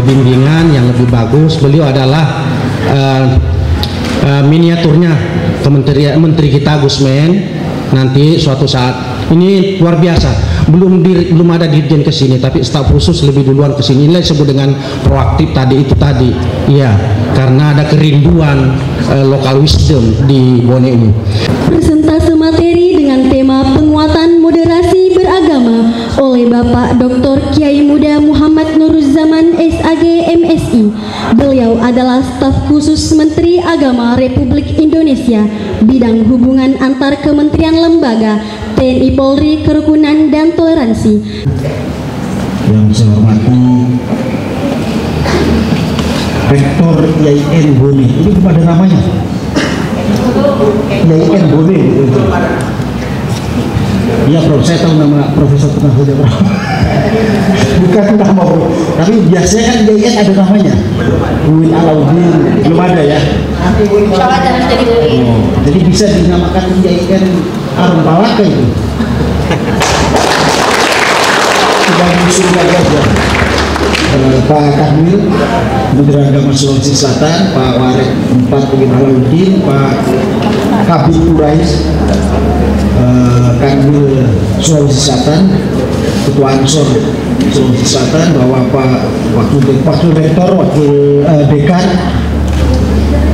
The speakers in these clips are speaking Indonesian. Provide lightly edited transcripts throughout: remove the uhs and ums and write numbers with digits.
bimbingan yang lebih bagus. Beliau adalah miniaturnya Menteri kita Gusmen. Nanti suatu saat ini luar biasa, belum ada dirjen ke sini, tapi staf khusus lebih duluan ke sini. Ini disebut dengan proaktif tadi, itu tadi. Iya, karena ada kerinduan local wisdom di Bone ini. Presentase materi dengan tema penguatan moderasi beragama oleh Bapak Dr. Kiai Muda Muhammad Nuruzzaman SAG MSI. Beliau adalah staf khusus Menteri Agama Republik Indonesia, bidang hubungan antar kementerian lembaga, TNI Polri, Kerukunan dan Toleransi. Yang saya hormati Rektor IAIN Bone, ini belum ada namanya. IAIN Bone. Iya Prof, saya tahu nama Profesor Tengah saja Prof. Bukan nama Prof, tapi biasanya kan IAIN ada namanya. Uin Alauddin, belum ada ya. Jadi bisa dinamakan IAIN Arum Palaka itu. Sudah diusulkan saja. Pak Kamil, Menteri Agama Sulawesi Selatan, Pak Warek 4 Uin Alauddin, Pak Kabir Urais, Kanwil Sulawesi Selatan, Ketua Ansor Sulawesi Selatan, bahwa Pak Wakil Rektor, Wakil Dekan,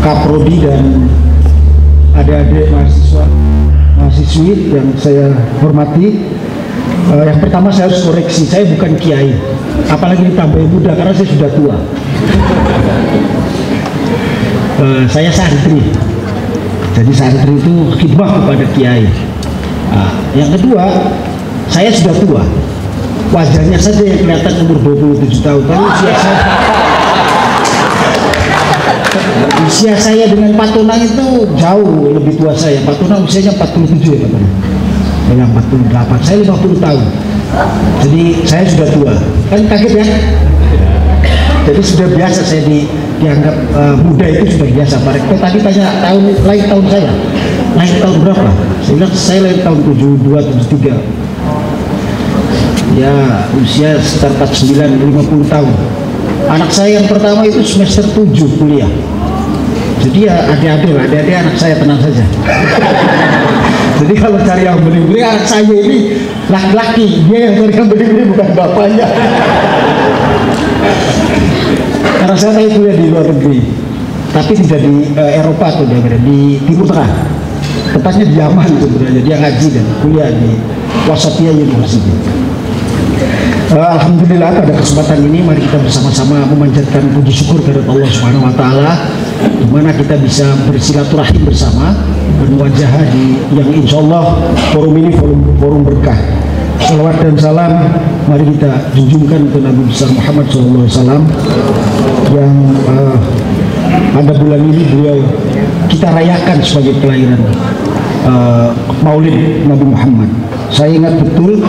Kaprodi, dan adik-adik mahasiswi yang saya hormati. Yang pertama saya harus koreksi, saya bukan kiai, apalagi ditambah muda karena saya sudah tua. Saya santri, jadi santri itu khidmah kepada kiai. Yang kedua, saya sudah tua, wajahnya saja yang kelihatan umur 27 tahun, tapi usia saya dengan Pak Tonang itu jauh lebih tua saya. Pak Tonang usianya 47 ya katanya. Yang 48, saya 50 tahun. Jadi saya sudah tua. Kan kaget ya? Jadi sudah biasa saya dianggap muda, itu sudah biasa. Pak Rektor tadi tanya lahir tahun saya. Lahir tahun berapa? Saya bilang saya lahir tahun 72, 73. Ya usia sekitar 49, 50 tahun. Anak saya yang pertama itu semester 7 kuliah. Jadi ya adik-adik anak saya, tenang saja. Jadi kalau cari yang beli-beli, anak saya ini laki-laki, dia yang cari yang beli-beli, bukan bapaknya. Karena saya kuliah di luar negeri, tapi tidak di Eropa atau di Timur Tengah, tepatnya di Yaman sebenarnya. Dia ngaji dan kuliah di Wasatiyah University. Alhamdulillah pada kesempatan ini mari kita bersama-sama memanjatkan puji syukur kepada Allah Subhanahu wa taala, di mana kita bisa bersilaturahim bersama bermuajahah di yang insya Allah forum ini forum berkah. Salawat dan salam mari kita junjungkan ke Nabi besar Muhammad SAW yang pada bulan ini beliau kita rayakan sebagai kelahiran Maulid Nabi Muhammad. Saya ingat betul,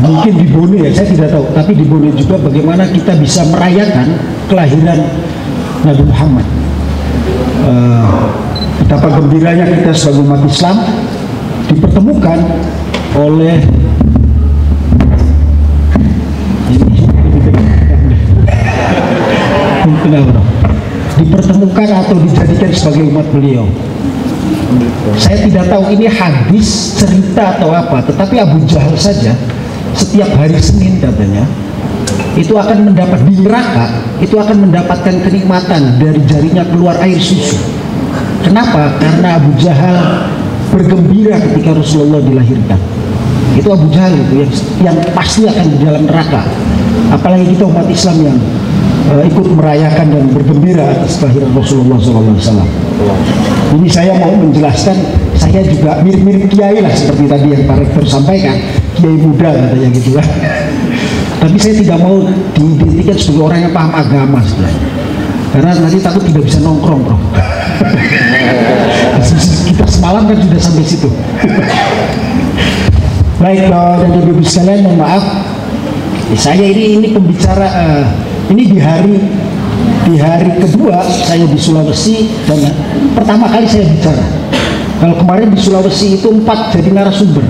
mungkin di Bone ya, saya tidak tahu, tapi di Bone juga bagaimana kita bisa merayakan kelahiran Nabi Muhammad. Betapa gembiranya kita sebagai umat Islam dipertemukan oleh dipertemukan atau dijadikan sebagai umat beliau. Saya tidak tahu ini hadis, cerita atau apa, tetapi Abu Jahal saja setiap hari Senin katanya itu akan mendapat di neraka, itu akan mendapatkan kenikmatan dari jarinya keluar air susu. Kenapa? Karena Abu Jahal bergembira ketika Rasulullah dilahirkan. Itu Abu Jahal itu yang pasti akan di dalam neraka. Apalagi kita umat Islam yang ikut merayakan dan bergembira atas kelahiran Rasulullah SAW. Ini saya mau menjelaskan, saya juga mirip-mirip kiai lah seperti tadi yang Pak Rektor sampaikan, kiai muda katanya gitu lah. Tapi saya tidak mau diidentikan sebagai orang yang paham agama saja, karena nanti takut tidak bisa nongkrong, bro. Kita semalam kan sudah sampai situ. Baik, dan ibu sekalian, mohon maaf, saya ini pembicara. Ini di hari kedua saya di Sulawesi dan pertama kali saya bicara. Kalau kemarin di Sulawesi itu 4 jadi narasumber,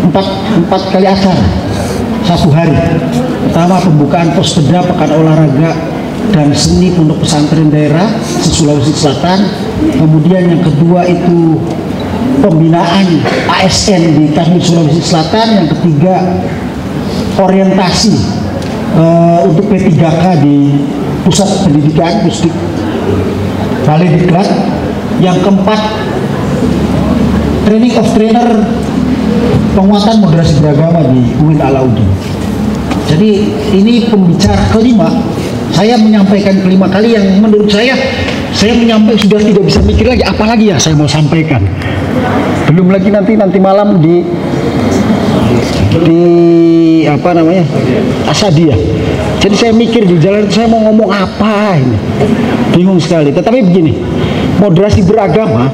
4 kali acara. 1 hari. Pertama, pembukaan Pospeda Pekan Olahraga dan Seni Pondok Pesantren Daerah Sulawesi Selatan. Kemudian yang kedua itu pembinaan ASN di Kasmir Sulawesi Selatan. Yang ketiga, orientasi untuk P3K di Pusat Pendidikan Pusdik Balai Diklat. Yang keempat, training of trainer penguatan moderasi beragama di UIN Alauddin. Jadi ini pembicara kelima. Saya menyampaikan kelima kali yang menurut saya menyampaikan sudah tidak bisa mikir lagi, apalagi ya saya mau sampaikan. Belum lagi nanti malam di apa namanya, Asadia. Jadi saya mikir di jalan saya mau ngomong apa ini, bingung sekali. Tetapi begini, moderasi beragama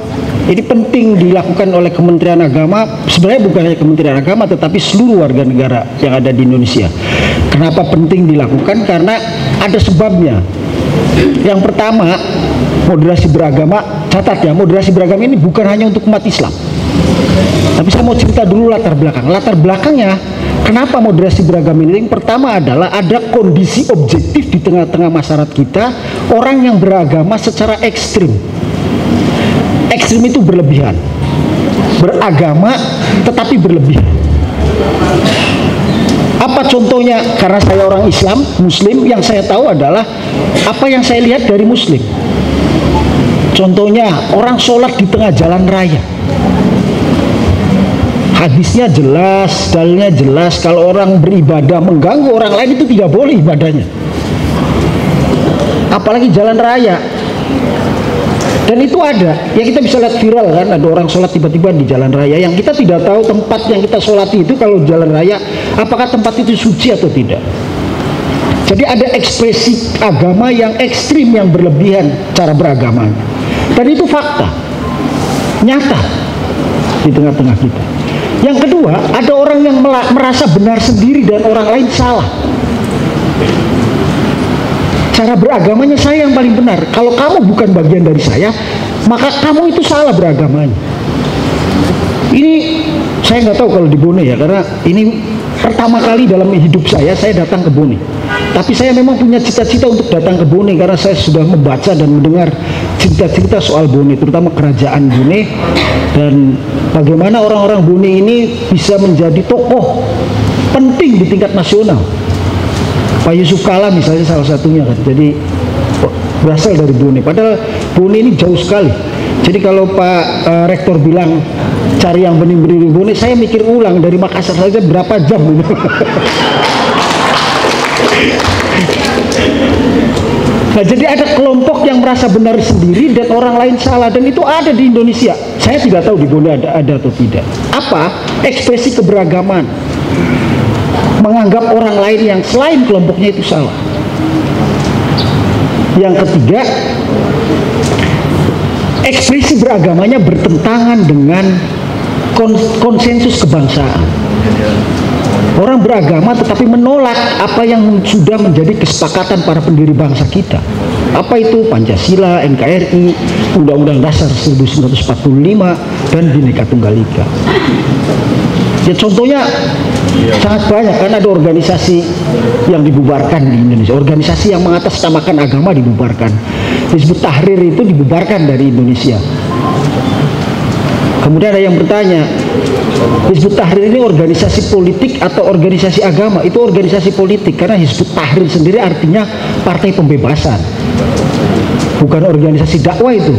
ini penting dilakukan oleh Kementerian Agama. Sebenarnya bukan hanya Kementerian Agama, tetapi seluruh warga negara yang ada di Indonesia. Kenapa penting dilakukan? Karena ada sebabnya. Yang pertama, moderasi beragama, catat ya, moderasi beragama ini bukan hanya untuk umat Islam. Tapi saya mau cerita dulu latar belakang. Latar belakangnya, kenapa moderasi beragama ini? Yang pertama adalah ada kondisi objektif di tengah-tengah masyarakat kita, orang yang beragama secara ekstrim. Ekstrim itu berlebihan, beragama tetapi berlebihan. Apa contohnya? Karena saya orang Islam, Muslim, yang saya tahu adalah apa yang saya lihat dari Muslim. Contohnya orang sholat di tengah jalan raya. Hadisnya jelas, dalilnya jelas. Kalau orang beribadah mengganggu orang lain itu tidak boleh ibadahnya. Apalagi jalan raya. Dan itu ada, ya kita bisa lihat viral kan, ada orang sholat tiba-tiba di jalan raya yang kita tidak tahu tempat yang kita sholati itu kalau jalan raya, apakah tempat itu suci atau tidak. Jadi ada ekspresi agama yang ekstrim, yang berlebihan cara beragama. Dan itu fakta, nyata di tengah-tengah kita. Yang kedua, ada orang yang merasa benar sendiri dan orang lain salah. Cara beragamanya saya yang paling benar. Kalau kamu bukan bagian dari saya, maka kamu itu salah beragamanya. Ini saya nggak tahu kalau di Bone ya, karena ini pertama kali dalam hidup saya datang ke Bone. Tapi saya memang punya cita-cita untuk datang ke Bone karena saya sudah membaca dan mendengar cerita-cerita soal Bone, terutama kerajaan Bone dan bagaimana orang-orang Bone ini bisa menjadi tokoh penting di tingkat nasional. Pak Yusuf Kala misalnya salah satunya kan, jadi berasal dari Bone. Padahal Bone ini jauh sekali. Jadi kalau Pak Rektor bilang cari yang benih-benih di Bone, saya mikir ulang dari Makassar saja berapa jam gitu. Nah, jadi ada kelompok yang merasa benar sendiri dan orang lain salah, dan itu ada di Indonesia. Saya tidak tahu di Bone ada atau tidak. Apa? Ekspresi keberagaman. Menganggap orang lain yang selain kelompoknya itu salah. Yang ketiga, ekspresi beragamanya bertentangan dengan konsensus kebangsaan. Orang beragama tetapi menolak apa yang sudah menjadi kesepakatan para pendiri bangsa kita. Apa itu? Pancasila, NKRI, Undang-Undang Dasar 1945, dan Bhinneka Tunggal Ika. Ya contohnya sangat banyak, kan ada organisasi yang dibubarkan di Indonesia, organisasi yang mengatasnamakan agama dibubarkan. Hizbut Tahrir itu dibubarkan dari Indonesia. Kemudian ada yang bertanya, Hizbut Tahrir ini organisasi politik atau organisasi agama? Itu organisasi politik, karena Hizbut Tahrir sendiri artinya partai pembebasan, bukan organisasi dakwah itu.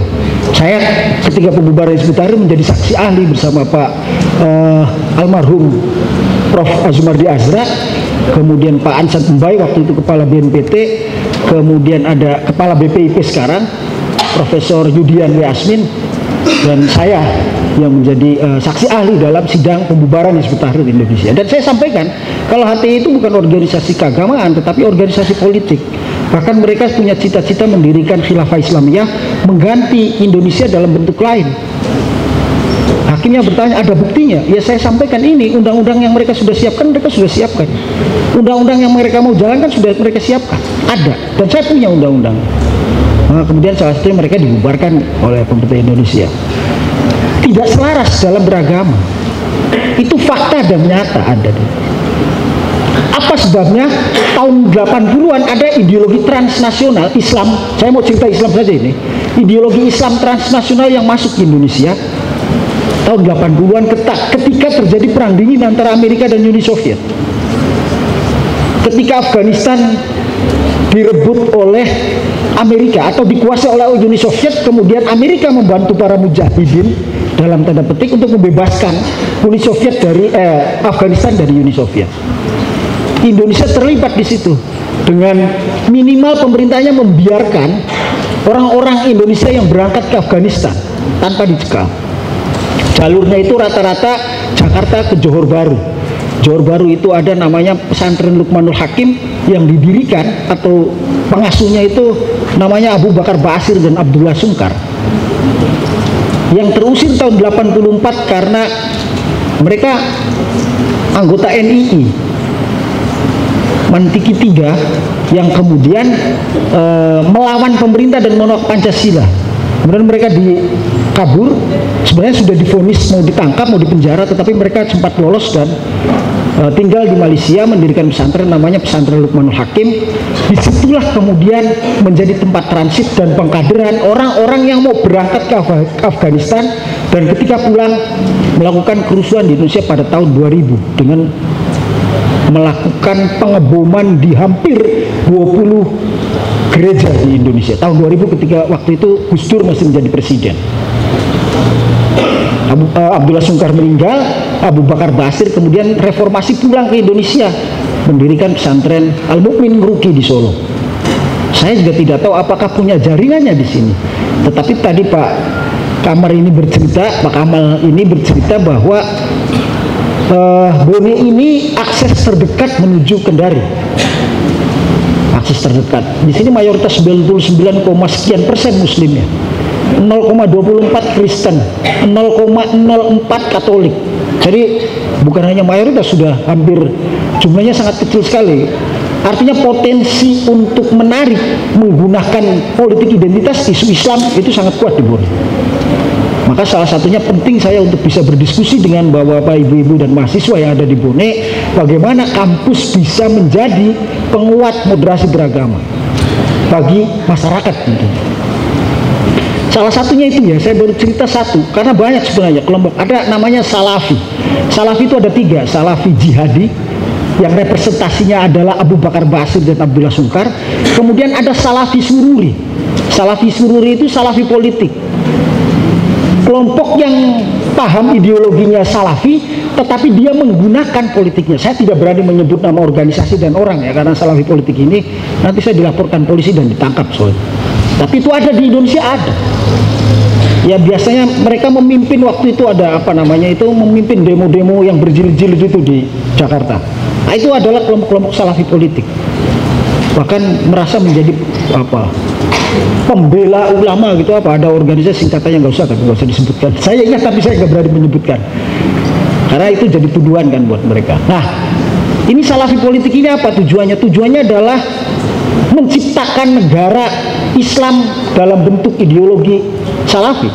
Saya ketika pembubaran Hizbut Tahrir menjadi saksi ahli bersama Pak almarhum Prof. Azumardi Azra, kemudian Pak Ansat Mbai waktu itu kepala BNPT, kemudian ada kepala BPIP sekarang Profesor Yudian Yasmin, dan saya yang menjadi saksi ahli dalam sidang pembubaran Hizbut Tahrir Indonesia. Dan saya sampaikan kalau HTI itu bukan organisasi keagamaan tetapi organisasi politik. Bahkan mereka punya cita-cita mendirikan khilafah Islamiyah, mengganti Indonesia dalam bentuk lain. Hakimnya bertanya, ada buktinya? Ya saya sampaikan ini, undang-undang yang mereka sudah siapkan, mereka sudah siapkan. Undang-undang yang mereka mau jalankan sudah mereka siapkan. Ada, dan saya punya undang-undang. Nah, kemudian salah satunya mereka dibubarkan oleh pemerintah Indonesia. Tidak selaras dalam beragama. Itu fakta dan nyata ada. Apa sebabnya? Tahun 80-an ada ideologi transnasional Islam. Saya mau cerita Islam saja ini. Ideologi Islam transnasional yang masuk ke Indonesia tahun 80-an ketika terjadi perang dingin antara Amerika dan Uni Soviet. Ketika Afghanistan direbut oleh Amerika atau dikuasai oleh Uni Soviet, kemudian Amerika membantu para mujahidin dalam tanda petik untuk membebaskan Uni Soviet dari Afghanistan dari Uni Soviet. Indonesia terlibat di situ dengan minimal pemerintahnya membiarkan orang-orang Indonesia yang berangkat ke Afghanistan tanpa dicekal. Jalurnya itu rata-rata Jakarta ke Johor Bahru. Johor Bahru itu ada namanya pesantren Luqmanul Hakim yang didirikan atau pengasuhnya itu namanya Abu Bakar Basir dan Abdullah Sungkar, yang terusir tahun 84 karena mereka anggota NII Mantiki III yang kemudian melawan pemerintah dan menolak Pancasila. Kemudian mereka kabur, sebenarnya sudah divonis mau ditangkap, mau dipenjara, tetapi mereka sempat lolos dan tinggal di Malaysia, mendirikan pesantren namanya pesantren Luqmanul Hakim. Disitulah kemudian menjadi tempat transit dan pengkaderan orang-orang yang mau berangkat ke Afghanistan, dan ketika pulang melakukan kerusuhan di Indonesia pada tahun 2000 dengan melakukan pengeboman di hampir 20 gereja di Indonesia. Tahun 2000 ketika waktu itu Gus Dur masih menjadi presiden. Abdullah Sungkar meninggal, Abu Bakar Basir kemudian reformasi pulang ke Indonesia, mendirikan pesantren Al Mukmin Ngeruki di Solo. Saya juga tidak tahu apakah punya jaringannya di sini. Tetapi tadi Pak Kamal ini bercerita bahwa Bone ini akses terdekat menuju Kendari. Akses terdekat. Di sini mayoritas 99, sekian persen Muslimnya. 0,24 Kristen, 0,04 Katolik. Jadi bukan hanya mayoritas, sudah hampir jumlahnya sangat kecil sekali. Artinya potensi untuk menarik menggunakan politik identitas isu Islam itu sangat kuat di Bone. Maka salah satunya penting saya untuk bisa berdiskusi dengan bapak-bapak, ibu-ibu dan mahasiswa yang ada di Bone, bagaimana kampus bisa menjadi penguat moderasi beragama bagi masyarakat tentunya. Salah satunya itu ya, saya baru cerita satu, karena banyak sebenarnya kelompok. Ada namanya Salafi. Salafi itu ada 3, Salafi Jihadi yang representasinya adalah Abu Bakar Basir dan Abdullah Sungkar. Kemudian ada Salafi Sururi. Salafi Sururi itu Salafi politik. Kelompok yang paham ideologinya Salafi, tetapi dia menggunakan politiknya. Saya tidak berani menyebut nama organisasi dan orang ya, karena Salafi politik ini nanti saya dilaporkan polisi dan ditangkap soalnya. Tapi itu ada di Indonesia, ada. Ya biasanya mereka memimpin waktu itu ada memimpin demo-demo yang berjilid-jilid itu di Jakarta. Nah, itu adalah kelompok-kelompok Salafi politik. Bahkan merasa menjadi pembela ulama gitu, ada organisasi singkatannya nggak usah disebutkan. Saya ingat tapi saya nggak berani menyebutkan karena itu jadi tuduhan kan buat mereka. Nah, ini Salafi politik ini apa tujuannya? Tujuannya adalah menciptakan negara Islam dalam bentuk ideologi Salafi.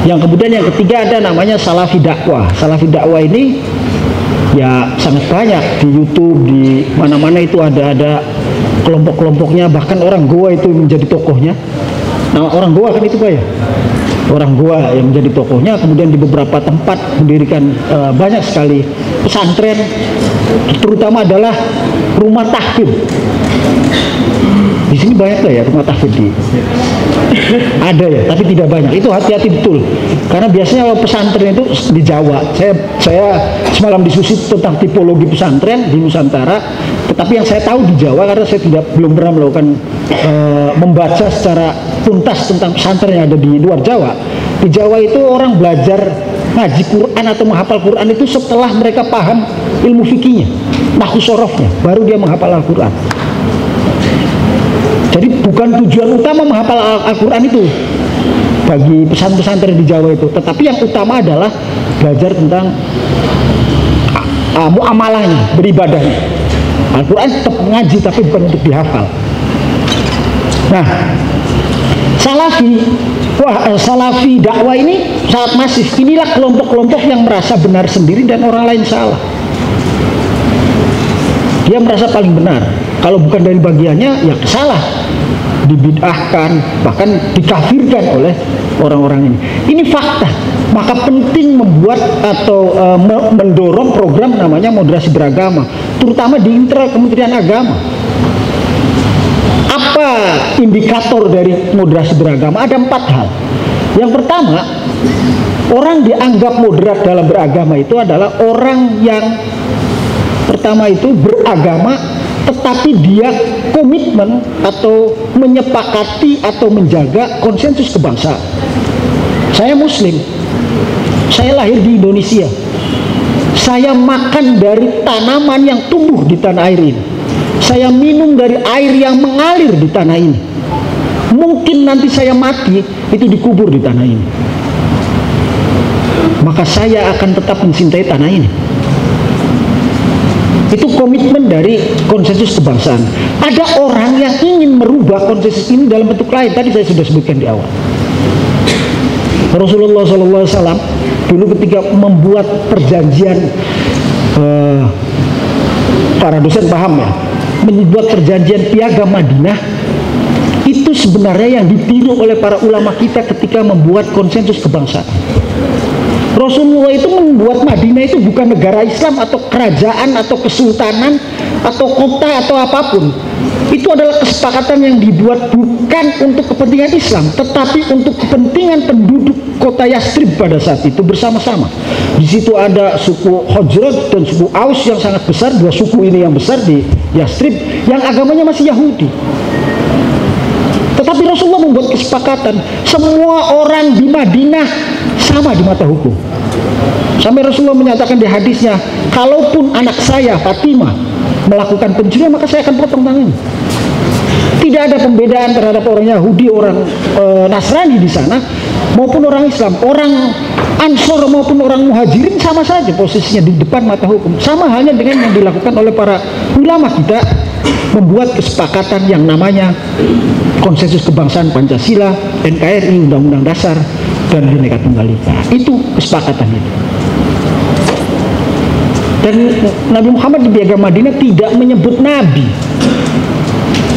Yang kemudian yang ketiga ada namanya Salafi dakwah. Salafi dakwah ini ya sangat banyak di YouTube, di mana-mana itu ada kelompok-kelompoknya, bahkan orang Goa itu menjadi tokohnya. Nah, orang Goa kan itu Pak ya, orang Goa yang menjadi tokohnya. Kemudian di beberapa tempat mendirikan banyak sekali pesantren, terutama adalah rumah tahfidz. Di sini banyak lah ya rumah tahfidz ada ya, tapi tidak banyak. Itu hati-hati betul, karena biasanya kalau pesantren itu di Jawa. Saya semalam diskusi tentang tipologi pesantren di Nusantara, tetapi yang saya tahu di Jawa, karena saya belum pernah melakukan membaca secara tuntas tentang pesantren yang ada di luar Jawa. Di Jawa itu orang belajar ngaji Quran atau menghafal Quran itu setelah mereka paham ilmu fikihnya, nahwu sorofnya, baru dia menghafal Al-Quran. Jadi bukan tujuan utama menghafal Al-Quran itu bagi pesantren di Jawa itu, tetapi yang utama adalah belajar tentang muamalahnya, beribadahnya. Al-Quran tetap mengaji tapi bukan untuk dihafal. Nah, Salafi dakwah ini sangat masif. Inilah kelompok-kelompok yang merasa benar sendiri dan orang lain salah. Dia merasa paling benar. Kalau bukan dari bagiannya, ya salah, dibid'ahkan, bahkan dikafirkan oleh orang-orang ini. Ini fakta. Maka penting membuat atau mendorong program namanya moderasi beragama, terutama di internal Kementerian Agama. Apa indikator dari moderasi beragama? Ada 4 hal. Yang pertama, orang dianggap moderat dalam beragama itu adalah orang yang pertama itu beragama tetapi dia komitmen atau menyepakati atau menjaga konsensus kebangsaan. Saya Muslim, saya lahir di Indonesia, saya makan dari tanaman yang tumbuh di tanah air ini, saya minum dari air yang mengalir di tanah ini. Mungkin nanti saya mati, itu dikubur di tanah ini, maka saya akan tetap mencintai tanah ini. Itu komitmen dari konsensus kebangsaan. Ada orang yang ingin merubah konsensus ini dalam bentuk lain. Tadi saya sudah sebutkan di awal. Rasulullah SAW dulu ketika membuat perjanjian, para dosen paham ya, membuat perjanjian Piagam Madinah, itu sebenarnya yang ditiru oleh para ulama kita ketika membuat konsensus kebangsaan. Rasulullah itu membuat Madinah itu bukan negara Islam atau kerajaan atau kesultanan atau kota atau apapun. Itu adalah kesepakatan yang dibuat bukan untuk kepentingan Islam, tetapi untuk kepentingan penduduk kota Yastrib pada saat itu bersama-sama. Di situ ada suku Khazraj dan suku Aus yang sangat besar, 2 suku ini yang besar di Yastrib, yang agamanya masih Yahudi. Tetapi Rasulullah membuat kesepakatan semua orang di Madinah sama di mata hukum. Sampai Rasulullah menyatakan di hadisnya, kalaupun anak saya Fatimah melakukan pencurian, maka saya akan potong tangannya. Tidak ada pembedaan terhadap orang Yahudi, orang Nasrani di sana, maupun orang Islam, orang Ansor maupun orang Muhajirin sama saja posisinya di depan mata hukum. Sama halnya dengan yang dilakukan oleh para ulama kita, membuat kesepakatan yang namanya konsensus kebangsaan Pancasila, NKRI, Undang-Undang Dasar, dan Bhinneka Tunggal Ika. Itu kesepakatan itu. Dan Nabi Muhammad di Piagam Madinah tidak menyebut Nabi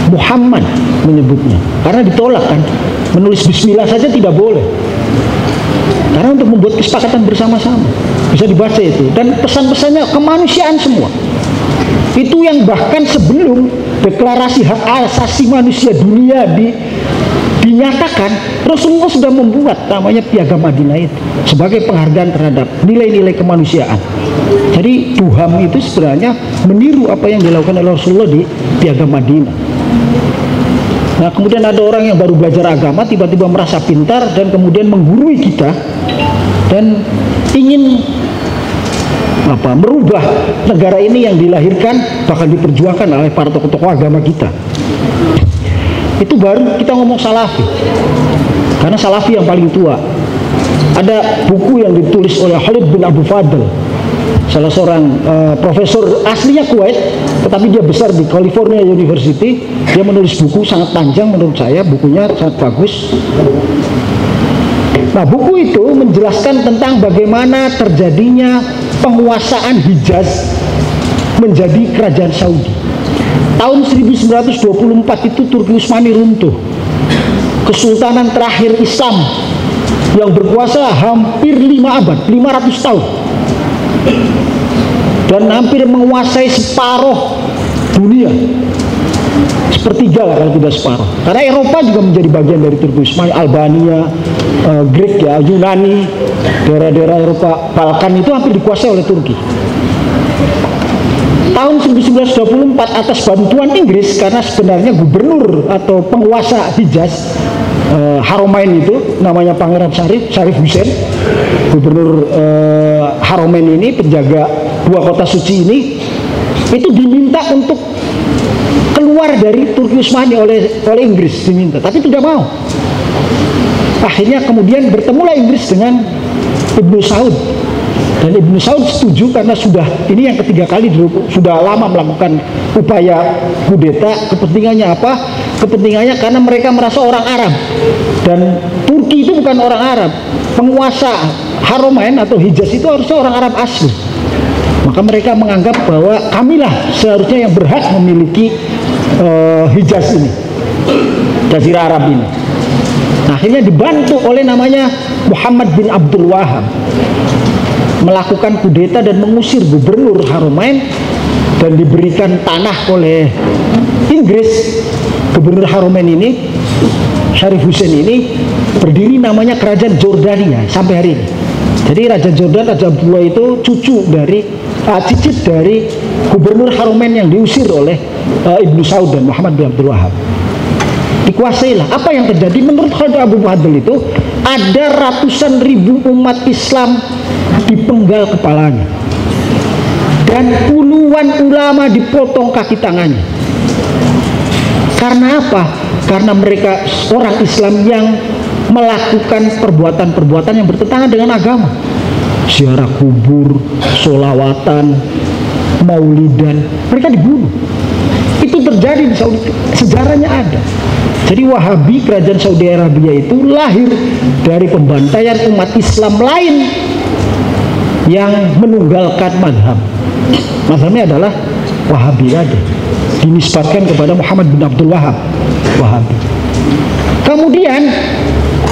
Muhammad, menyebutnya karena ditolak kan, menulis bismillah saja tidak boleh, karena untuk membuat kesepakatan bersama-sama. Bisa dibaca itu, dan pesan-pesannya kemanusiaan semua. Itu yang bahkan sebelum deklarasi hak asasi manusia dunia dinyatakan, Rasulullah sudah membuat namanya Piagam Madinah itu sebagai penghargaan terhadap nilai-nilai kemanusiaan. Jadi Tuham itu sebenarnya meniru apa yang dilakukan oleh Rasulullah di Piagam Madinah. Nah, kemudian ada orang yang baru belajar agama tiba-tiba merasa pintar dan kemudian menggurui kita dan ingin merubah negara ini yang dilahirkan bahkan diperjuangkan oleh para tokoh-tokoh agama kita. Itu baru kita ngomong Salafi, karena Salafi yang paling tua. Ada buku yang ditulis oleh Khalid bin Abu Fadl, salah seorang profesor aslinya Kuwait, tetapi dia besar di California University. Dia menulis buku sangat panjang, menurut saya bukunya sangat bagus. Nah, buku itu menjelaskan tentang bagaimana terjadinya penguasaan Hijaz menjadi kerajaan Saudi. Tahun 1924 itu Turki Utsmani runtuh. Kesultanan terakhir Islam yang berkuasa hampir 5 abad, 500 tahun. Dan hampir menguasai separuh dunia. Sepertiga lah kalau tidak separuh. Karena Eropa juga menjadi bagian dari Turki Utsmani, Albania, Greek ya, Yunani, daerah-daerah Eropa, Balkan itu hampir dikuasai oleh Turki. Tahun 1924 atas bantuan Inggris, karena sebenarnya gubernur atau penguasa Hijaz, Haromain itu namanya Pangeran Syarif Hussein, gubernur Haromain ini, penjaga 2 kota suci ini, itu diminta untuk keluar dari Turki Utsmani oleh Inggris, diminta, tapi tidak mau. Akhirnya kemudian bertemulah Inggris dengan Ibnu Saud, dan Ibnu Saud setuju karena ini yang ketiga kali sudah lama melakukan upaya kudeta. Kepentingannya apa? Kepentingannya karena mereka merasa orang Arab, dan Turki itu bukan orang Arab. Penguasa Haromain atau Hijaz itu harusnya orang Arab asli. Maka mereka menganggap bahwa kamilah seharusnya yang berhak memiliki Hijaz ini, Jazirah Arab ini. Nah, akhirnya dibantu oleh namanya Muhammad bin Abdul Wahab melakukan kudeta dan mengusir gubernur Haramain, dan diberikan tanah oleh Inggris. Gubernur Haramain ini, Syarif Hussein ini, berdiri namanya Kerajaan Jordania sampai hari ini. Jadi Raja Jordan, Raja Abdullah itu cicit dari Gubernur Haramain yang diusir oleh Ibnu Saud dan Muhammad bin Abdul Wahab. Dikuasailah. Apa yang terjadi? Menurut Khalid Abu Fadl itu ada ratusan ribu umat Islam dipenggal kepalanya, dan puluhan ulama dipotong kaki tangannya. Karena apa? Karena mereka orang Islam yang melakukan perbuatan-perbuatan yang bertentangan dengan agama. Ziarah kubur, sholawatan, maulidan, mereka dibunuh. Itu terjadi di Saudi, sejarahnya ada. Jadi Wahabi, kerajaan Saudi Arabia itu lahir dari pembantaian umat Islam lain yang menunggalkan madhab. Madhabnya adalah Wahabi tadi, dinisbatkan kepada Muhammad bin Abdul Wahab, Wahabi. Kemudian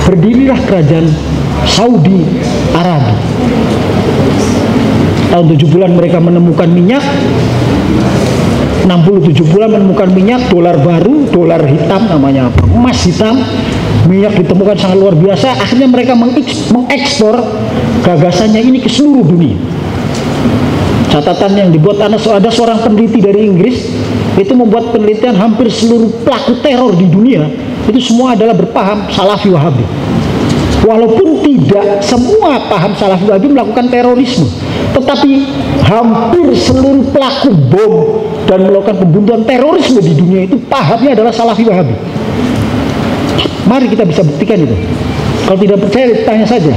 berdirilah kerajaan Saudi Arabia. Tahun 70-an mereka menemukan minyak, 60-70 bulan menemukan minyak, dolar baru, dolar hitam namanya apa? Emas hitam. Minyak ditemukan sangat luar biasa. Akhirnya mereka mengekspor gagasannya ini ke seluruh dunia. Catatan yang dibuat ada seorang peneliti dari Inggris itu membuat penelitian hampir seluruh pelaku teror di dunia itu semua adalah berpaham Salafi Wahabi. Walaupun tidak semua paham Salafi Wahabi melakukan terorisme, tetapi hampir seluruh pelaku bom dan melakukan pembunuhan terorisme di dunia itu pahamnya adalah Salafi Wahabi. Mari kita bisa buktikan itu. Kalau tidak percaya, tanya saja.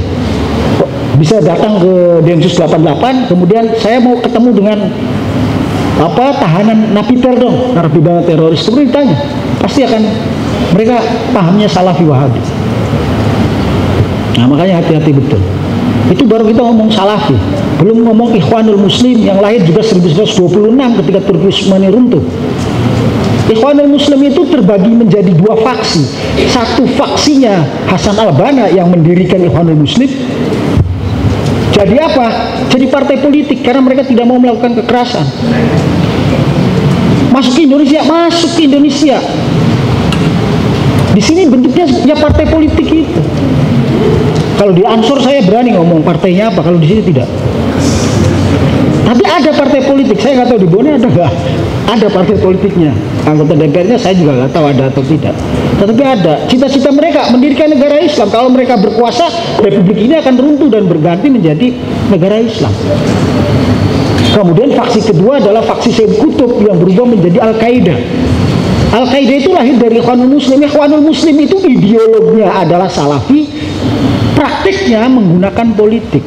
Bisa datang ke Densus 88, kemudian saya mau ketemu dengan tahanan Napiter dong, narapidana teroris. Kemudian ditanya, pasti akan mereka pahamnya Salafi Wahabi. Nah, makanya hati-hati betul. Itu baru kita ngomong Salafi, belum ngomong Ikhwanul Muslim yang lahir juga 1926 ketika Turki Utsmani runtuh. Ikhwanul Muslim itu terbagi menjadi dua faksi. Satu faksinya Hasan al-Banna yang mendirikan Ikhwanul Muslim. Jadi apa? Jadi partai politik karena mereka tidak mau melakukan kekerasan. Masuk ke Indonesia, masuk ke Indonesia. Di sini bentuknya ya partai politik itu. Kalau di Ansor saya berani ngomong partainya apa, kalau di sini tidak. Tapi ada partai politik, saya nggak tahu di Bone ada nggak? Ada partai politiknya. Anggota DPR-nya saya juga nggak tahu ada atau tidak. Tetapi ada. Cita-cita mereka mendirikan negara Islam. Kalau mereka berkuasa, republik ini akan runtuh dan berganti menjadi negara Islam. Kemudian faksi kedua adalah faksi Sayyid Qutb yang berubah menjadi Al-Qaeda. Al-Qaeda itu lahir dari Ikhwanul Muslim. Ikhwanul Muslim itu ideologinya adalah Salafi, praktiknya menggunakan politik.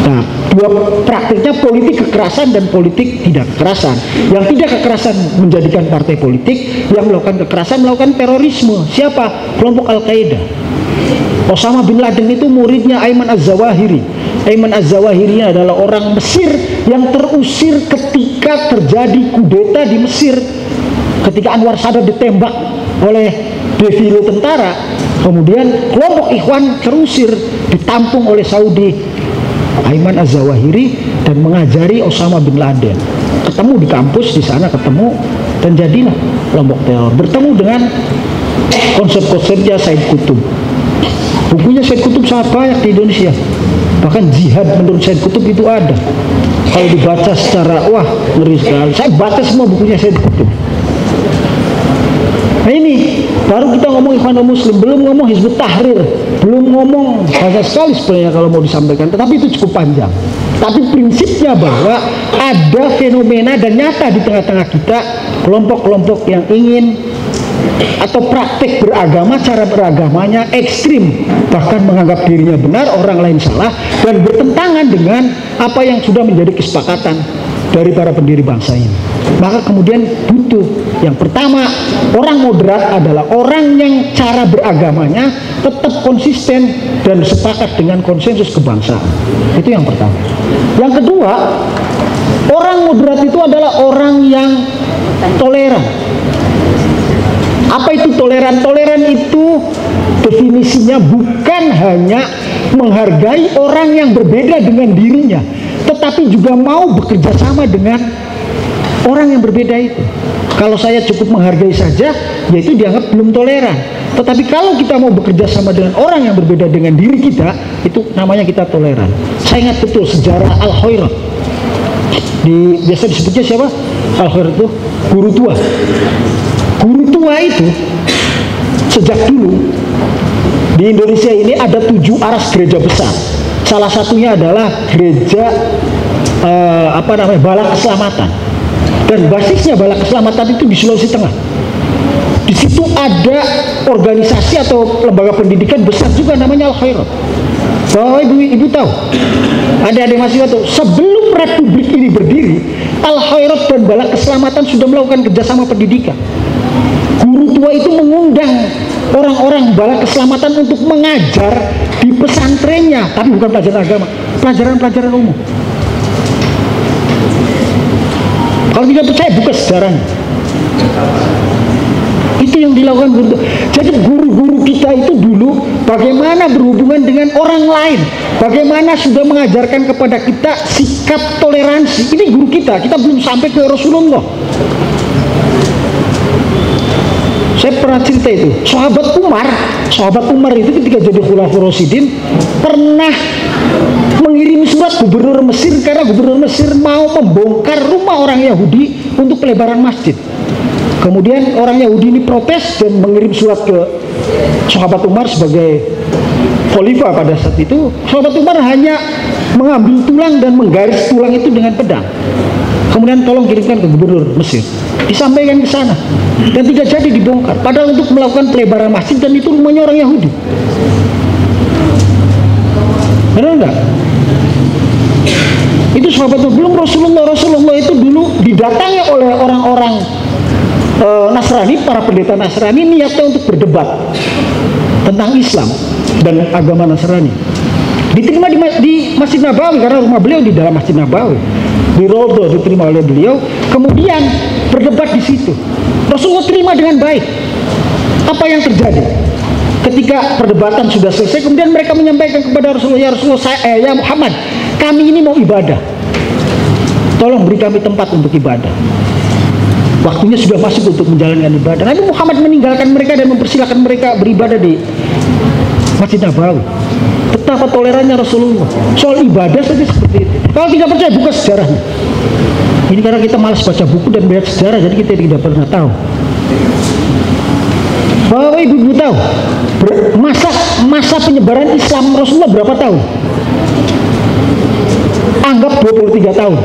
Nah, dua praktiknya politik kekerasan dan politik tidak kekerasan. Yang tidak kekerasan menjadikan partai politik, yang melakukan kekerasan melakukan terorisme. Siapa? Kelompok Al-Qaeda. Osama bin Laden itu muridnya Ayman Az-Zawahiri. Ayman Az-Zawahiri adalah orang Mesir yang terusir ketika terjadi kudeta di Mesir. Ketika Anwar Sadat ditembak oleh defile tentara, kemudian kelompok Ikhwan terusir, ditampung oleh Saudi. Ayman Az-Zawahiri dan mengajari Osama bin Laden. Ketemu di kampus di sana, ketemu dan jadilah kelompok teror. Bertemu dengan konsep-konsepnya Sayyid Qutb. Bukunya Sayyid Qutb sangat banyak di Indonesia. Bahkan jihad menurut Sayyid Qutb itu ada. Kalau dibaca secara wah ngeri sekali. Saya baca semua bukunya Sayyid Qutb. Nah ini baru kita ngomong Ikhwanul Muslim, belum ngomong Hizbut Tahrir, belum ngomong banyak sekali sebenarnya kalau mau disampaikan, tetapi itu cukup panjang. Tapi prinsipnya bahwa ada fenomena dan nyata di tengah-tengah kita kelompok-kelompok yang ingin atau praktik beragama, cara beragamanya ekstrim, bahkan menganggap dirinya benar, orang lain salah, dan bertentangan dengan apa yang sudah menjadi kesepakatan dari para pendiri bangsa ini. Maka kemudian butuh, yang pertama, orang moderat adalah orang yang cara beragamanya tetap konsisten dan sepakat dengan konsensus kebangsaan. Itu yang pertama. Yang kedua, orang moderat itu adalah orang yang toleran. Apa itu toleran? Toleran itu definisinya bukan hanya menghargai orang yang berbeda dengan dirinya, tetapi juga mau bekerja sama dengan orang yang berbeda itu. Kalau saya cukup menghargai saja, yaitu dianggap belum toleran. Tetapi kalau kita mau bekerja sama dengan orang yang berbeda dengan diri kita, itu namanya kita toleran. Saya ingat betul sejarah Al-Khairat. Biasa disebutnya siapa? Al-Khairat itu guru tua. Guru tua itu sejak dulu di Indonesia ini ada 7 aras gereja besar. Salah satunya adalah gereja Bala Keselamatan. Dan basisnya Bala Keselamatan itu di Sulawesi Tengah. Di situ ada organisasi atau lembaga pendidikan besar juga namanya Al-Khairat. Bahwa ibu tahu, ada mahasiswa tahu, sebelum Republik ini berdiri, Al-Khairat dan Bala Keselamatan sudah melakukan kerjasama pendidikan. Guru tua itu mengundang orang-orang Bala Keselamatan untuk mengajar di pesantrennya, tapi bukan pelajaran agama, pelajaran-pelajaran umum. Kalau tidak percaya, buka sejarahnya. Itu yang dilakukan guru. Jadi guru-guru kita itu dulu bagaimana berhubungan dengan orang lain, bagaimana sudah mengajarkan kepada kita sikap toleransi. Ini guru kita belum sampai ke Rasulullah. Saya pernah cerita itu, sahabat Umar itu ketika jadi Khulafaur Rasyidin pernah mengirim surat gubernur Mesir karena gubernur Mesir mau membongkar rumah orang Yahudi untuk pelebaran masjid. Kemudian orang Yahudi ini protes dan mengirim surat ke sahabat Umar sebagai khalifah pada saat itu. Sahabat Umar hanya mengambil tulang dan menggaris tulang itu dengan pedang. Kemudian tolong kirimkan ke gubernur Mesir, disampaikan ke sana dan tidak jadi dibongkar. Padahal untuk melakukan pelebaran masjid, dan itu rumahnya orang Yahudi. Benar enggak? Itu sahabat belum Rasulullah itu dulu didatangi oleh orang-orang Nasrani, para pendeta Nasrani, niatnya untuk berdebat tentang Islam dan agama Nasrani. Diterima di Masjid Nabawi karena rumah beliau di dalam Masjid Nabawi. Di Rawdah diterima oleh beliau, kemudian berdebat di situ. Rasulullah terima dengan baik. Apa yang terjadi? Ketika perdebatan sudah selesai, kemudian mereka menyampaikan kepada Rasulullah, ya Rasulullah, ya Muhammad, kami ini mau ibadah. Tolong beri kami tempat untuk ibadah. Waktunya sudah masuk untuk menjalankan ibadah. Nabi Muhammad meninggalkan mereka dan mempersilahkan mereka beribadah di Masjid Nabawi. Betapa tolerannya Rasulullah soal ibadah saja seperti itu. Kalau tidak percaya, buka sejarahnya. Ini karena kita malas baca buku dan melihat sejarah, jadi kita tidak pernah tahu. Bahwa ibu tahu masa penyebaran Islam Rasulullah berapa tahun? Anggap 23 tahun.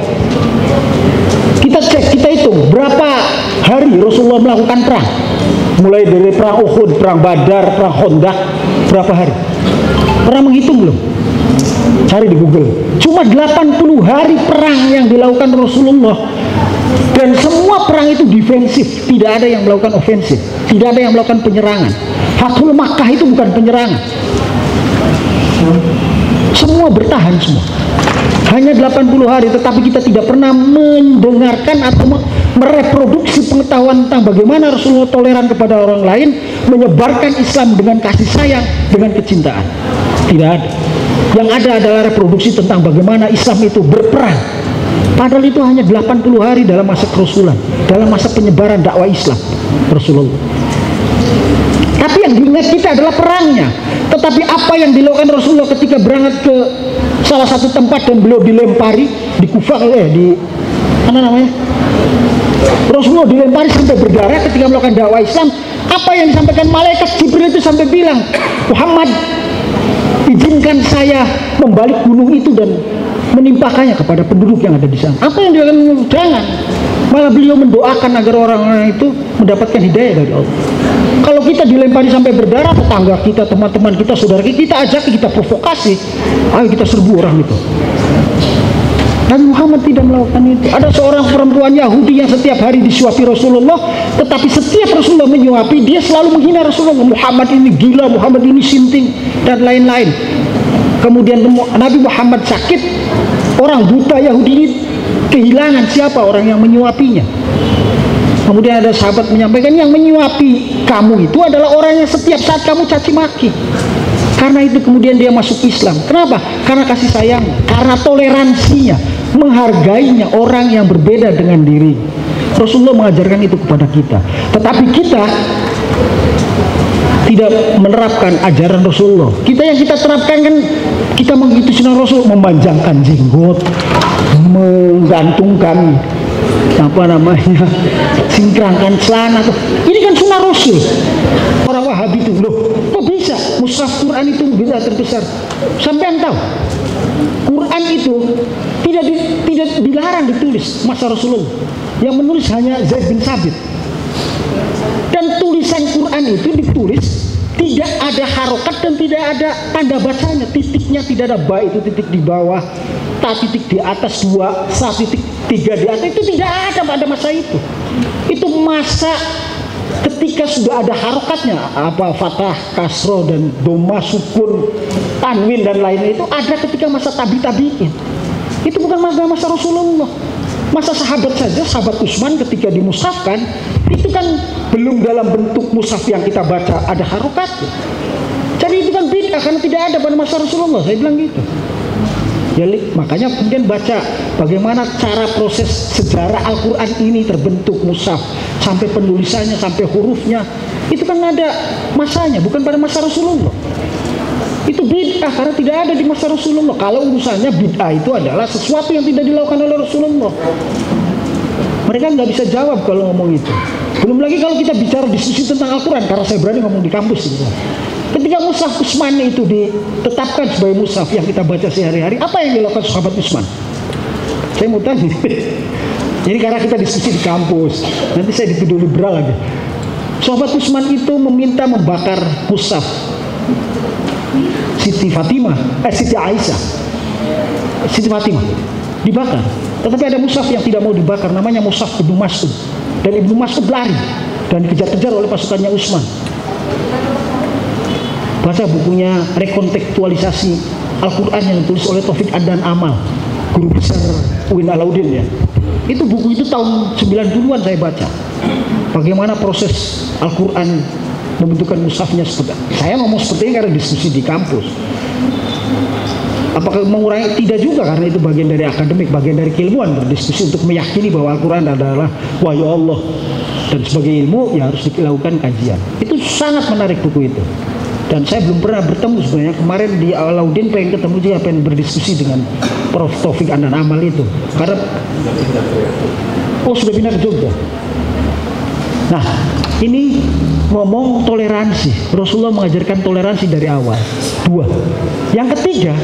Kita cek, kita hitung berapa hari Rasulullah melakukan perang. Mulai dari perang Uhud, perang Badar, perang Khandaq, berapa hari? Pernah menghitung belum? Cari di Google. Cuma 80 hari perang yang dilakukan Rasulullah. Dan semua perang itu defensif, tidak ada yang melakukan ofensif, tidak ada yang melakukan penyerangan. Fathul Makkah itu bukan penyerangan. Semua bertahan semua. Hanya 80 hari, tetapi kita tidak pernah mendengarkan atau mereproduksi pengetahuan tentang bagaimana Rasulullah toleran kepada orang lain, menyebarkan Islam dengan kasih sayang, dengan kecintaan. Tidak ada. Yang ada adalah reproduksi tentang bagaimana Islam itu berperang. Padahal itu hanya 80 hari dalam masa kerasulan, dalam masa penyebaran dakwah Islam Rasulullah. Tapi yang diingat kita adalah perangnya. Tetapi apa yang dilakukan Rasulullah ketika berangkat ke salah satu tempat dan beliau dilempari di Kufah, di mana namanya? Rasulullah dilempari sampai berdarah ketika melakukan dakwah Islam. Apa yang disampaikan malaikat Jibril itu sampai bilang, Muhammad, izinkan saya membalik gunung itu dan menimpakannya kepada penduduk yang ada di sana. Apa yang dilakukan? Jangan. Malah beliau mendoakan agar orang-orang itu mendapatkan hidayah dari Allah. Kalau kita dilempari sampai berdarah, tetangga kita, teman-teman kita, saudara kita ajak, kita provokasi, ayo kita serbu orang itu. Nabi Muhammad tidak melakukan itu. Ada seorang perempuan Yahudi yang setiap hari disuapi Rasulullah, tetapi setiap Rasulullah menyuapi, dia selalu menghina Rasulullah. Muhammad ini gila, Muhammad ini sinting, dan lain-lain. Kemudian Nabi Muhammad sakit, orang buta Yahudi ini kehilangan siapa orang yang menyuapinya. Kemudian ada sahabat menyampaikan, yang menyuapi kamu itu adalah orang yang setiap saat kamu caci maki. Karena itu kemudian dia masuk Islam. Kenapa? Karena kasih sayang, karena toleransinya, menghargainya orang yang berbeda dengan diri. Rasulullah mengajarkan itu kepada kita. Tetapi kita tidak menerapkan ajaran Rasulullah. Kita yang kita terapkan kan, kita mengikuti sunnah Rasul, memanjangkan jenggot, menggantungkan singkrangkan celana. Ini kan sunnah Rasul. Orang Wahabi itu, loh kok bisa mushaf Quran itu bid'ah terbesar? Sampai tahu Quran itu tidak dilarang ditulis masa Rasulullah. Yang menulis hanya Zaid bin Sabit. Dan tulisan Quran itu ditulis tidak ada harokat dan tidak ada tanda bacanya. Titiknya tidak ada, ba itu titik di bawah, ta titik di atas, 2, sa titik 3 di atas. Itu tidak ada pada masa itu. Itu masa ketika sudah ada harokatnya, apa fathah, kasroh, dan doma, sukun, tanwin, dan lainnya, itu ada ketika masa tabi'in. Itu bukan masa Rasulullah. Masa sahabat saja, sahabat Utsman ketika dimushafkan, itu kan belum dalam bentuk mushaf yang kita baca ada harokatnya. Jadi itu kan bid'ah karena tidak ada pada masa Rasulullah. Saya bilang gitu. Jadi makanya kemudian baca bagaimana cara proses sejarah Al-Quran ini terbentuk mushaf, sampai penulisannya, sampai hurufnya, itu kan ada masanya, bukan pada masa Rasulullah. Itu bid'ah karena tidak ada di masa Rasulullah. Kalau urusannya bid'ah itu adalah sesuatu yang tidak dilakukan oleh Rasulullah. Mereka nggak bisa jawab kalau ngomong itu. Belum lagi kalau kita bicara diskusi tentang Al-Quran, karena saya berani ngomong di kampus gitu. Ketika mushaf Utsman itu ditetapkan sebagai mushaf yang kita baca sehari-hari, apa yang dilakukan sahabat Utsman? Saya mau tanya. Jadi karena kita diskusi di kampus, nanti saya dituduh liberal lagi. Sahabat Utsman itu meminta membakar mushaf Siti Aisyah, Siti Fatimah dibakar. Tetapi ada mushaf yang tidak mau dibakar, namanya mushaf Ibnu Mas'ud. Dan Ibnu Mas'ud lari dan dikejar-kejar oleh pasukannya Utsman. Baca bukunya Rekontekstualisasi Al-Quran yang ditulis oleh Taufik Adnan Amal, guru besar UIN Alauddin ya. Itu buku itu tahun 90-an saya baca. Bagaimana proses Al-Quran membentukkan mushafnya seperti. Saya ngomong seperti ini karena diskusi di kampus. Apakah mengurangi? Tidak juga, karena itu bagian dari akademik, bagian dari keilmuan, berdiskusi untuk meyakini bahwa Al-Quran adalah wahyu Allah dan sebagai ilmu ya harus dilakukan kajian. Itu sangat menarik buku itu. Dan saya belum pernah bertemu sebenarnya. Kemarin di Alauddin pengen ketemu juga, pengen berdiskusi dengan Prof. Taufik Adnan Amal itu. Karena sudah pindah ke Jogja. Nah, ini ngomong toleransi. Rasulullah mengajarkan toleransi dari awal. 2. Yang ketiga,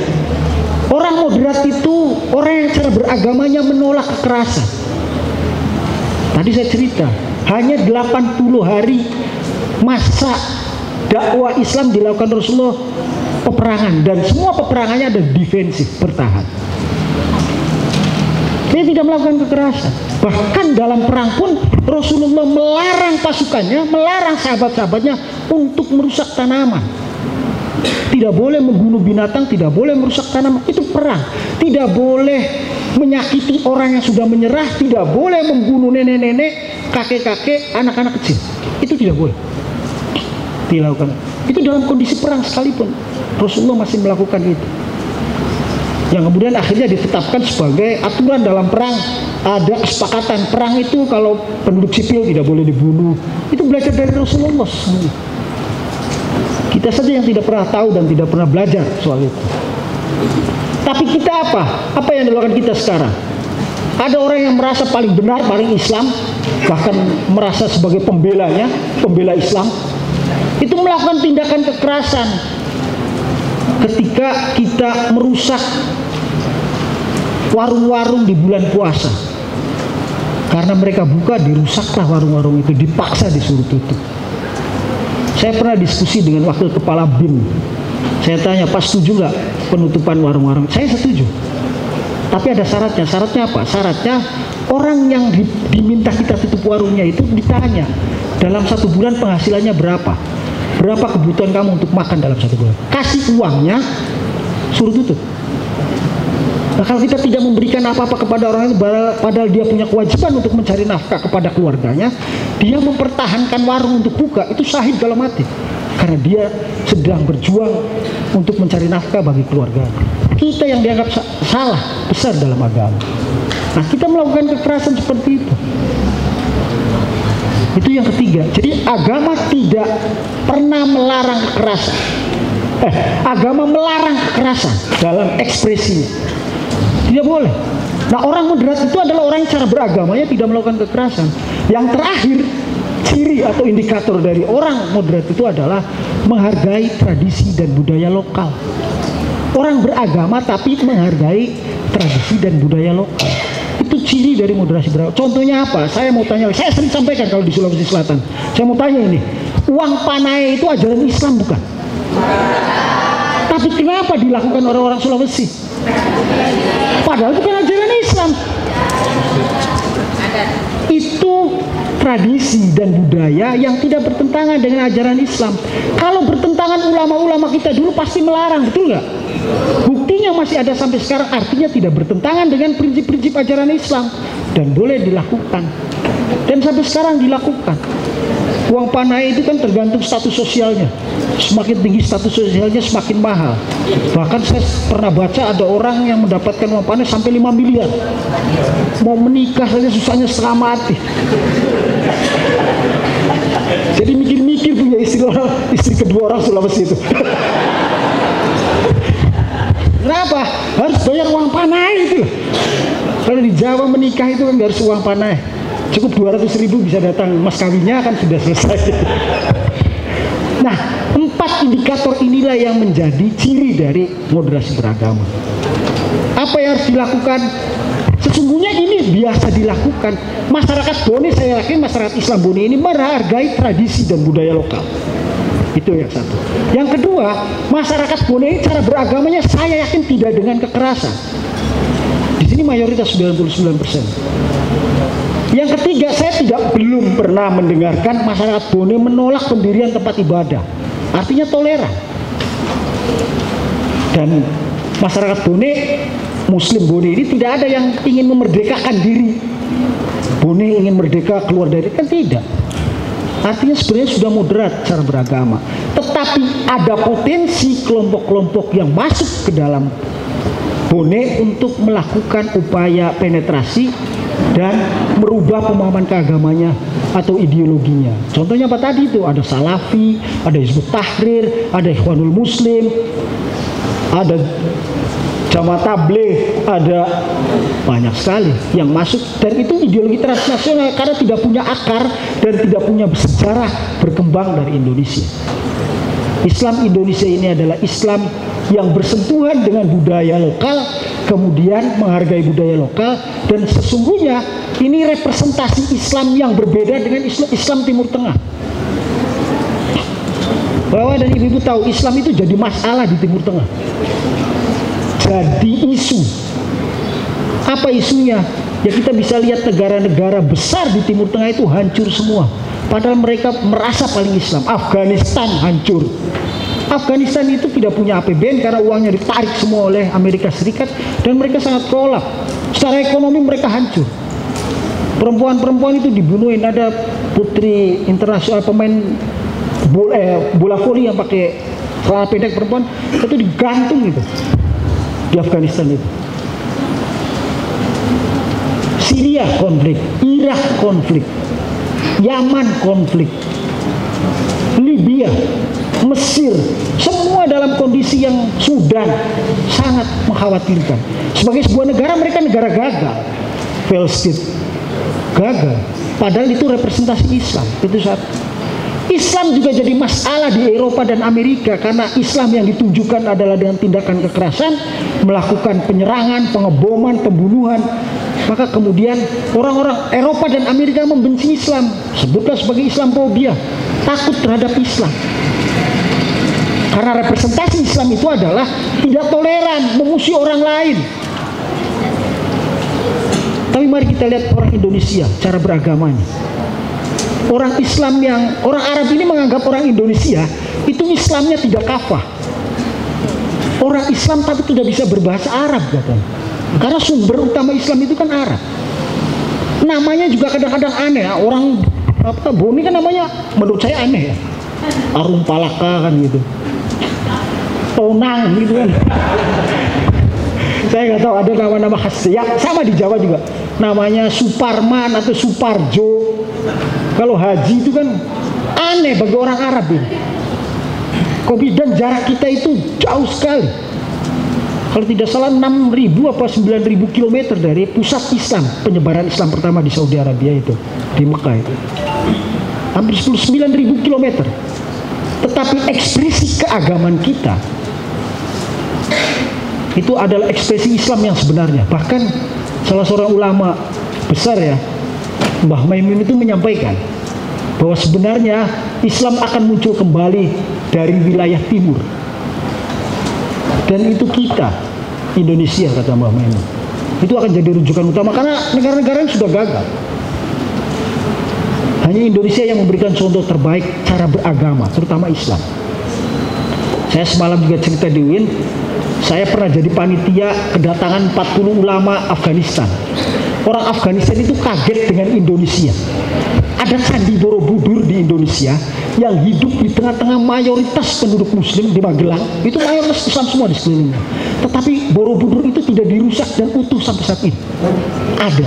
orang moderat itu orang yang cara beragamanya menolak kekerasan. Tadi saya cerita, hanya 80 hari masa dakwah Islam dilakukan Rasulullah peperangan, dan semua peperangannya ada defensif, bertahan. Dia tidak melakukan kekerasan. Bahkan dalam perang pun Rasulullah melarang pasukannya, melarang sahabat-sahabatnya untuk merusak tanaman. Tidak boleh membunuh binatang, tidak boleh merusak tanaman. Itu perang. Tidak boleh menyakiti orang yang sudah menyerah, tidak boleh membunuh nenek-nenek, kakek-kakek, anak-anak kecil. Itu tidak boleh dilakukan. Itu dalam kondisi perang sekalipun Rasulullah masih melakukan itu. Yang kemudian akhirnya ditetapkan sebagai aturan dalam perang. Ada kesepakatan perang itu kalau penduduk sipil tidak boleh dibunuh. Itu belajar dari Rasulullah semua. Kita saja yang tidak pernah tahu dan tidak pernah belajar soal itu. Tapi kita apa? Apa yang dilakukan kita sekarang? Ada orang yang merasa paling benar, paling Islam, bahkan merasa sebagai pembelanya, pembela Islam. Itu melakukan tindakan kekerasan ketika kita merusak warung-warung di bulan puasa. Karena mereka buka, dirusaklah warung-warung itu, dipaksa disuruh tutup. Saya pernah diskusi dengan wakil kepala BIM. Saya tanya, Pak setuju nggak penutupan warung-warung? Saya setuju. Tapi ada syaratnya. Syaratnya apa? Syaratnya orang yang diminta kita tutup warungnya itu ditanya dalam 1 bulan penghasilannya berapa, berapa kebutuhan kamu untuk makan dalam 1 bulan, kasih uangnya, suruh tutup. Nah, kalau kita tidak memberikan apa-apa kepada orang itu, padahal dia punya kewajiban untuk mencari nafkah kepada keluarganya, dia mempertahankan warung untuk buka, itu syahid dalam hati, karena dia sedang berjuang untuk mencari nafkah bagi keluarganya. Kita yang dianggap salah besar dalam agama. Nah, kita melakukan kekerasan seperti itu. Itu yang ketiga. Jadi agama tidak pernah melarang kekerasan. Agama melarang kekerasan dalam ekspresinya. Tidak boleh. Nah, orang moderat itu adalah orang yang cara beragamanya tidak melakukan kekerasan. Yang terakhir, ciri atau indikator dari orang moderat itu adalah menghargai tradisi dan budaya lokal. Orang beragama tapi menghargai tradisi dan budaya lokal. Itu ciri dari moderasi beragama. Contohnya apa? Saya mau tanya, saya sering sampaikan kalau di Sulawesi Selatan. Saya mau tanya ini, uang panai itu ajaran Islam bukan? Tapi kenapa dilakukan orang-orang Sulawesi? Padahal bukan ajaran Islam. Itu tradisi dan budaya yang tidak bertentangan dengan ajaran Islam. Kalau bertentangan, ulama-ulama kita dulu pasti melarang, betul nggak? Buktinya masih ada sampai sekarang, artinya tidak bertentangan dengan prinsip-prinsip ajaran Islam dan boleh dilakukan. Dan sampai sekarang dilakukan. Uang panai itu kan tergantung status sosialnya. Semakin tinggi status sosialnya semakin mahal. Bahkan saya pernah baca ada orang yang mendapatkan uang panai sampai 5 miliar. Mau menikah saja susahnya setengah mati. Jadi mikir-mikir punya istri kedua orang Sulawesi itu. Kenapa? Harus bayar uang panai itu. Kalau di Jawa menikah itu kan harus uang panai. Cukup 200.000 bisa datang mas kawinnya kan sudah selesai. Nah, 4 indikator inilah yang menjadi ciri dari moderasi beragama. Apa yang harus dilakukan? Sesungguhnya ini biasa dilakukan. Masyarakat Bone, saya yakin masyarakat Islam Bone ini menghargai tradisi dan budaya lokal. Itu yang satu. Yang kedua, masyarakat Bone ini cara beragamanya saya yakin tidak dengan kekerasan. Di sini mayoritas 99%. Yang ketiga, saya belum pernah mendengarkan masyarakat Bone menolak pendirian tempat ibadah. Artinya toleran. Dan masyarakat Bone, Muslim Bone ini tidak ada yang ingin memerdekakan diri. Bone ingin merdeka keluar dari, kan tidak. Artinya sebenarnya sudah moderat cara beragama. Tetapi ada potensi kelompok-kelompok yang masuk ke dalam Bone untuk melakukan upaya penetrasi dan merubah pemahaman keagamannya atau ideologinya. Contohnya apa tadi itu? Ada Salafi, ada Hizbut Tahrir, ada Ikhwanul Muslim, ada Jamaah Tabligh, ada banyak sekali yang masuk, dan itu ideologi transnasional karena tidak punya akar dan tidak punya sejarah berkembang dari Indonesia. Islam Indonesia ini adalah Islam yang bersentuhan dengan budaya lokal, kemudian menghargai budaya lokal, dan sesungguhnya ini representasi Islam yang berbeda dengan Islam Timur Tengah. Bahwa dan ibu tahu Islam itu jadi masalah di Timur Tengah, jadi isu. Apa isunya? Ya kita bisa lihat negara-negara besar di Timur Tengah itu hancur semua, padahal mereka merasa paling Islam. Afghanistan hancur. Afghanistan itu tidak punya APBN karena uangnya ditarik semua oleh Amerika Serikat dan mereka sangat kolap. Secara ekonomi mereka hancur. Perempuan-perempuan itu dibunuhin. Ada putri internasional pemain bola voli yang pakai celana pendek perempuan itu digantung gitu di Afghanistan itu. Syria konflik, Irak konflik, Yaman konflik, Libya, Mesir, semua dalam kondisi yang Sudan sangat mengkhawatirkan. Sebagai sebuah negara, mereka negara gagal. Palestina gagal, padahal itu representasi Islam. Itu satu. Islam juga jadi masalah di Eropa dan Amerika karena Islam yang ditunjukkan adalah dengan tindakan kekerasan, melakukan penyerangan, pengeboman, pembunuhan. Maka kemudian orang-orang Eropa dan Amerika membenci Islam, sebutlah sebagai Islamfobia, takut terhadap Islam. Karena representasi Islam itu adalah tidak toleran, memusuhi orang lain. mari kita lihat orang Indonesia, cara beragamanya. Orang Arab ini menganggap orang Indonesia itu Islamnya tidak kafah. Orang Islam tapi tidak bisa berbahasa Arab katanya. Karena sumber utama Islam itu kan Arab. Namanya juga kadang-kadang aneh. Orang Boni kan namanya menurut saya aneh ya. Arum Palaka kan gitu. Tonang gitu kan. Saya nggak tahu ada nama-nama khas ya, sama di Jawa juga. Namanya Suparman atau Suparjo. Kalau haji itu kan aneh bagi orang Arab ini. Dan jarak kita itu jauh sekali. Kalau tidak salah 6.000 apa 9.000 kilometer dari pusat Islam, penyebaran Islam pertama di Saudi Arabia itu, di Mekah itu. Hampir 9.000 kilometer. Tetapi ekspresi keagamaan kita itu adalah ekspresi Islam yang sebenarnya. Bahkan salah seorang ulama besar ya, Mbah Maimun itu menyampaikan bahwa sebenarnya Islam akan muncul kembali dari wilayah timur, dan itu kita Indonesia, kata Mbah Maimun. Itu akan jadi rujukan utama karena negara-negara yang sudah gagal. Hanya Indonesia yang memberikan contoh terbaik cara beragama, terutama Islam. Saya semalam juga cerita di UIN, saya pernah jadi panitia kedatangan 40 ulama Afghanistan. Orang Afghanistan itu kaget dengan Indonesia. Ada Candi Borobudur di Indonesia yang hidup di tengah-tengah mayoritas penduduk Muslim di Magelang. Itu mayoritas Islam semua di sekelilingnya. Tetapi Borobudur itu tidak dirusak dan utuh sampai saat ini. Ada.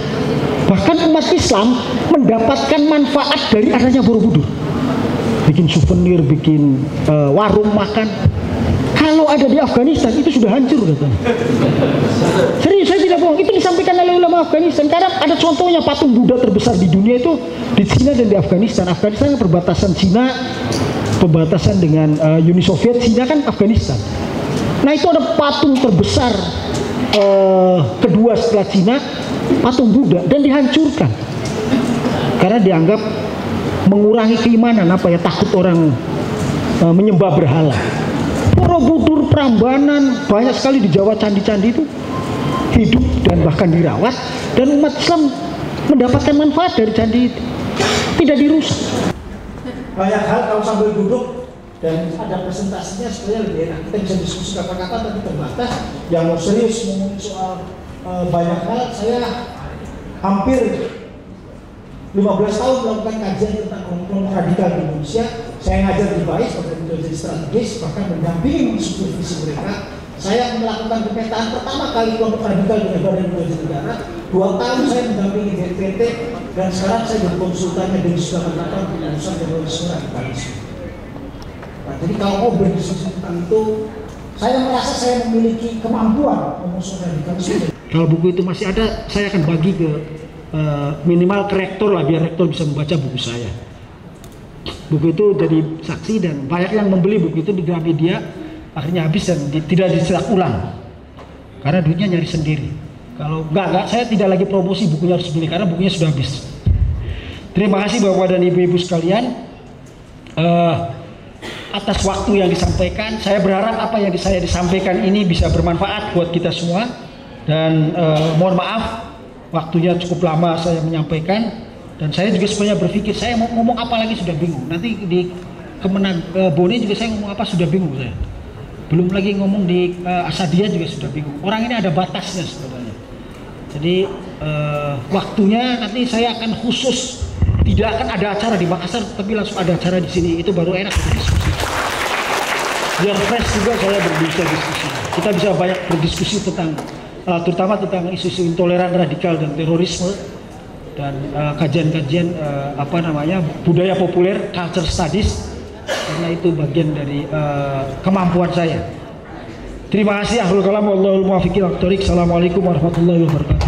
Bahkan umat Islam mendapatkan manfaat dari adanya Borobudur. Bikin souvenir, bikin warung makan. Kalau ada di Afghanistan itu sudah hancur katanya. Serius, saya tidak bohong. Itu disampaikan oleh ulama Afghanistan. Karena ada contohnya patung Buddha terbesar di dunia itu di Cina dan di Afghanistan. Afghanistan kan perbatasan Cina, perbatasan dengan Uni Soviet. Cina kan Afghanistan. Nah itu ada patung terbesar kedua setelah Cina, patung Buddha, dan dihancurkan karena dianggap mengurangi keimanan, takut orang menyembah berhala. Borobudur, Prambanan, banyak sekali di Jawa candi-candi itu hidup dan bahkan dirawat, dan umat Islam mendapatkan manfaat dari candi itu, tidak dirusak. Banyak hal kalau sambil duduk dan ada presentasinya supaya lebih enak, kita bisa diskusi kata-kata tapi terbatas. Yang mau serius ngomong soal banyak hal, saya hampir 15 tahun melakukan kajian tentang kelompok radikal di Indonesia. Saya ngajar di BAIS, menjadi strategis, bahkan mendampingi supervisi mereka. Saya melakukan pemetaan pertama kali kelompok radikal di Badan Intelijen Negara. 2 tahun saya mendampingi BNPT, dan sekarang saya jadi konsultannya dari Sudah Melakukan Pengurusan Terorisme Radikalisme. Nah, jadi kalau mau berdiskusi tentang itu, saya merasa saya memiliki kemampuan mengusung radikalisme. Kalau buku itu masih ada, saya akan bagi ke minimal ke rektor lah, biar rektor bisa membaca buku saya. Buku itu jadi saksi, dan banyak yang membeli buku itu di Gramedia, akhirnya habis dan tidak dicetak ulang karena duitnya nyari sendiri. Kalau enggak, saya tidak lagi promosi, bukunya harus beli karena bukunya sudah habis. Terima kasih Bapak dan Ibu-ibu sekalian atas waktu yang disampaikan. Saya berharap apa yang saya disampaikan ini bisa bermanfaat buat kita semua, dan mohon maaf waktunya cukup lama saya menyampaikan. Dan saya juga sebenarnya berpikir saya mau ngomong apa lagi sudah bingung. Nanti di Kemenag Bone juga saya ngomong apa sudah bingung saya. Belum lagi ngomong di Asadia juga sudah bingung. Orang ini ada batasnya sebenarnya. Jadi waktunya nanti saya akan khusus, tidak akan ada acara di Makassar, tapi langsung ada acara di sini. Itu baru enak untuk diskusi. Biar fresh juga saya bisa diskusi. Kita bisa banyak berdiskusi tentang terutama tentang isu-isu intoleran, radikal, dan terorisme, dan kajian-kajian budaya populer, culture studies, karena itu bagian dari kemampuan saya. Terima kasih. Akhirul kalam, wallahul muwaffiq ila thoriq. Assalamualaikum warahmatullahi wabarakatuh.